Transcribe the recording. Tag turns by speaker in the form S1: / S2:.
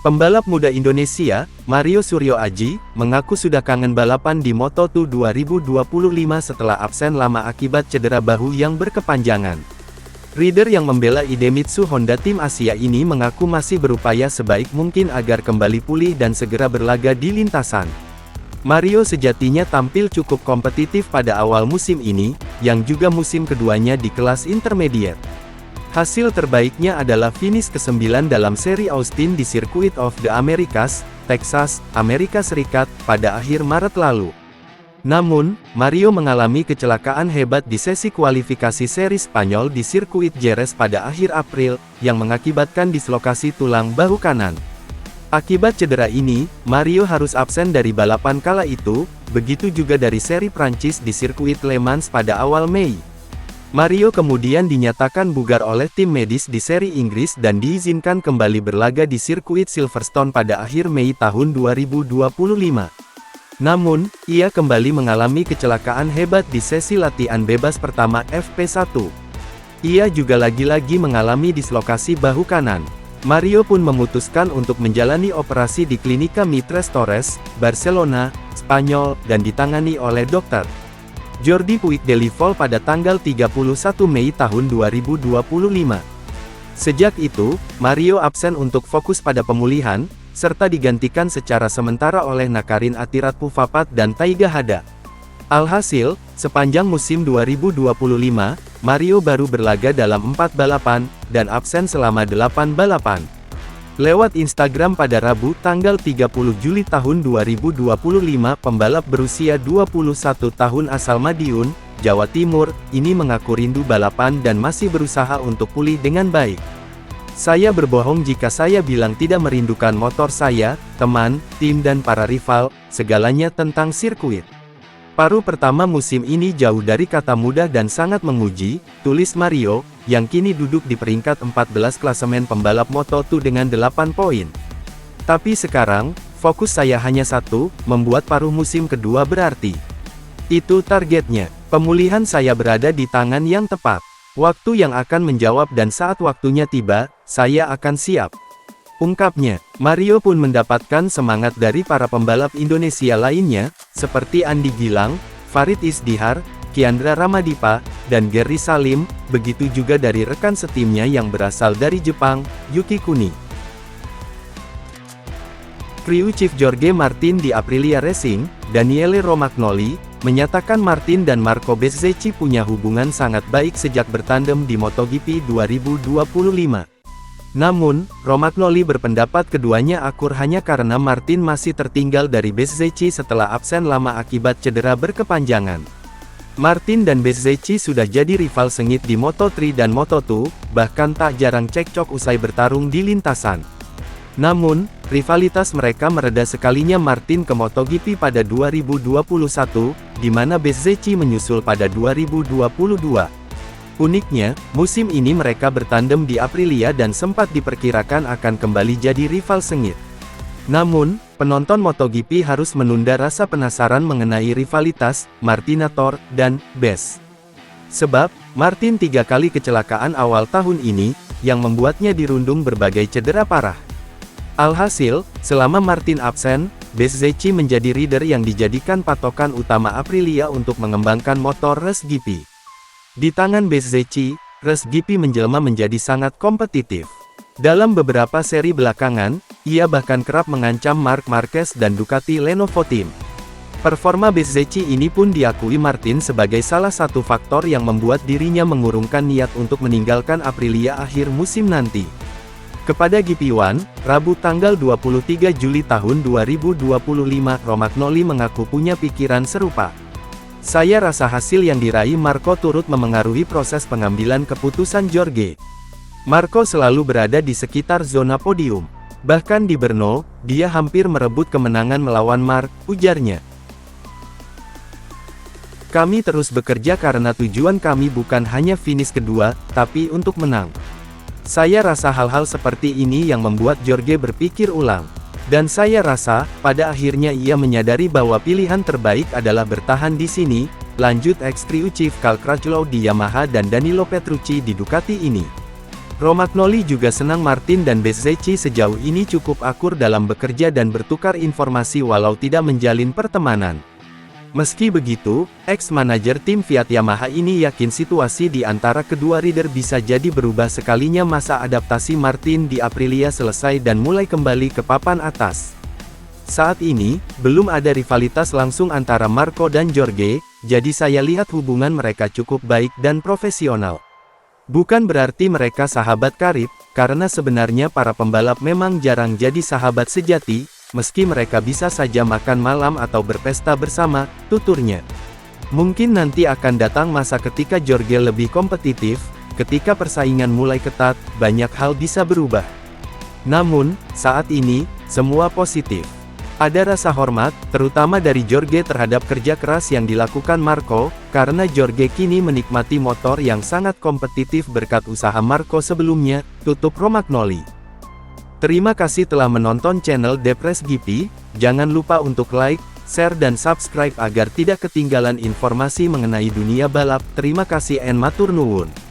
S1: Pembalap muda Indonesia, Mario Suryo Aji, mengaku sudah kangen balapan di Moto2 2025 setelah absen lama akibat cedera bahu yang berkepanjangan. Rider yang membela Idemitsu Honda Tim Asia ini mengaku masih berupaya sebaik mungkin agar kembali pulih dan segera berlaga di lintasan. Mario sejatinya tampil cukup kompetitif pada awal musim ini, yang juga musim keduanya di kelas intermediate. Hasil terbaiknya adalah finish ke-9 dalam seri Austin di Circuit of the Americas, Texas, Amerika Serikat, pada akhir Maret lalu. Namun, Mario mengalami kecelakaan hebat di sesi kualifikasi seri Spanyol di Sirkuit Jerez pada akhir April, yang mengakibatkan dislokasi tulang bahu kanan. Akibat cedera ini, Mario harus absen dari balapan kala itu, begitu juga dari seri Prancis di sirkuit Le Mans pada awal Mei. Mario kemudian dinyatakan bugar oleh tim medis di seri Inggris dan diizinkan kembali berlaga di sirkuit Silverstone pada akhir Mei tahun 2025. Namun, ia kembali mengalami kecelakaan hebat di sesi latihan bebas pertama FP1. Ia juga lagi-lagi mengalami dislokasi bahu kanan. Mario pun memutuskan untuk menjalani operasi di Klinika Mitres Torres, Barcelona, Spanyol, dan ditangani oleh Dr. Jordi Puigdemont pada tanggal 31 Mei tahun 2025. Sejak itu, Mario absen untuk fokus pada pemulihan, serta digantikan secara sementara oleh Nakarin Atiratpuvapat dan Taiga Hada. Alhasil, sepanjang musim 2025, Mario baru berlaga dalam 4 balapan, dan absen selama 8 balapan. Lewat Instagram pada Rabu tanggal 30 Juli tahun 2025, pembalap berusia 21 tahun asal Madiun, Jawa Timur, ini mengaku rindu balapan dan masih berusaha untuk pulih dengan baik. Saya berbohong jika saya bilang tidak merindukan motor saya, teman, tim dan para rival, segalanya tentang sirkuit. Paruh pertama musim ini jauh dari kata mudah dan sangat menguji, tulis Mario, yang kini duduk di peringkat 14 klasemen pembalap Moto2 dengan 8 poin. Tapi sekarang, fokus saya hanya satu, membuat paruh musim kedua berarti. Itu targetnya. Pemulihan saya berada di tangan yang tepat. Waktu yang akan menjawab dan saat waktunya tiba, saya akan siap. Ungkapnya. Mario pun mendapatkan semangat dari para pembalap Indonesia lainnya, seperti Andi Gilang, Farid Isdihar, Kiandra Ramadipa, dan Gerry Salim, begitu juga dari rekan setimnya yang berasal dari Jepang, Yuki Kuni. Crew Chief Jorge Martin di Aprilia Racing, Daniele Romagnoli, menyatakan Martin dan Marco Bezzecchi punya hubungan sangat baik sejak bertandem di MotoGP 2025. Namun, Romagnoli berpendapat keduanya akur hanya karena Martin masih tertinggal dari Bezzecchi setelah absen lama akibat cedera berkepanjangan. Martin dan Bezzecchi sudah jadi rival sengit di Moto3 dan Moto2, bahkan tak jarang cekcok usai bertarung di lintasan. Namun, rivalitas mereka mereda sekalinya Martin ke MotoGP pada 2021, di mana Bezzecchi menyusul pada 2022. Uniknya, musim ini mereka bertandem di Aprilia dan sempat diperkirakan akan kembali jadi rival sengit. Namun, penonton MotoGP harus menunda rasa penasaran mengenai rivalitas Martinator dan Bez. Sebab, Martin 3 kali kecelakaan awal tahun ini, yang membuatnya dirundung berbagai cedera parah. Alhasil, selama Martin absen, Bezzecchi menjadi rider yang dijadikan patokan utama Aprilia untuk mengembangkan motor Race GP. Di tangan Bezzecchi, Race GP menjelma menjadi sangat kompetitif. Dalam beberapa seri belakangan, ia bahkan kerap mengancam Marc Marquez dan Ducati Lenovo Team. Performa Bezzecchi ini pun diakui Martin sebagai salah satu faktor yang membuat dirinya mengurungkan niat untuk meninggalkan Aprilia akhir musim nanti. Kepada GP1, Rabu tanggal 23 Juli tahun 2025, Romagnoli mengaku punya pikiran serupa. Saya rasa hasil yang diraih Marco turut memengaruhi proses pengambilan keputusan Jorge. Marco selalu berada di sekitar zona podium. Bahkan di Brno, dia hampir merebut kemenangan melawan Marc, ujarnya. Kami terus bekerja karena tujuan kami bukan hanya finish kedua, tapi untuk menang. Saya rasa hal-hal seperti ini yang membuat Jorge berpikir ulang. Dan saya rasa, pada akhirnya ia menyadari bahwa pilihan terbaik adalah bertahan di sini, lanjut ex-crew chief Cal Crutchlow di Yamaha dan Danilo Petrucci di Ducati ini. Romagnoli juga senang Martin dan Bezzecchi sejauh ini cukup akur dalam bekerja dan bertukar informasi walau tidak menjalin pertemanan. Meski begitu, ex-manajer tim Fiat Yamaha ini yakin situasi di antara kedua rider bisa jadi berubah sekalinya masa adaptasi Martin di Aprilia selesai dan mulai kembali ke papan atas. Saat ini, belum ada rivalitas langsung antara Marco dan Jorge, jadi saya lihat hubungan mereka cukup baik dan profesional. Bukan berarti mereka sahabat karib, karena sebenarnya para pembalap memang jarang jadi sahabat sejati, meski mereka bisa saja makan malam atau berpesta bersama, tuturnya. Mungkin nanti akan datang masa ketika Jorge lebih kompetitif, ketika persaingan mulai ketat, banyak hal bisa berubah. Namun, saat ini, semua positif. Ada rasa hormat, terutama dari Jorge terhadap kerja keras yang dilakukan Marco, karena Jorge kini menikmati motor yang sangat kompetitif berkat usaha Marco sebelumnya, tutup Romagnoli. Terima kasih telah menonton channel Depres GP, jangan lupa untuk like, share dan subscribe agar tidak ketinggalan informasi mengenai dunia balap. Terima kasih and matur nuwun.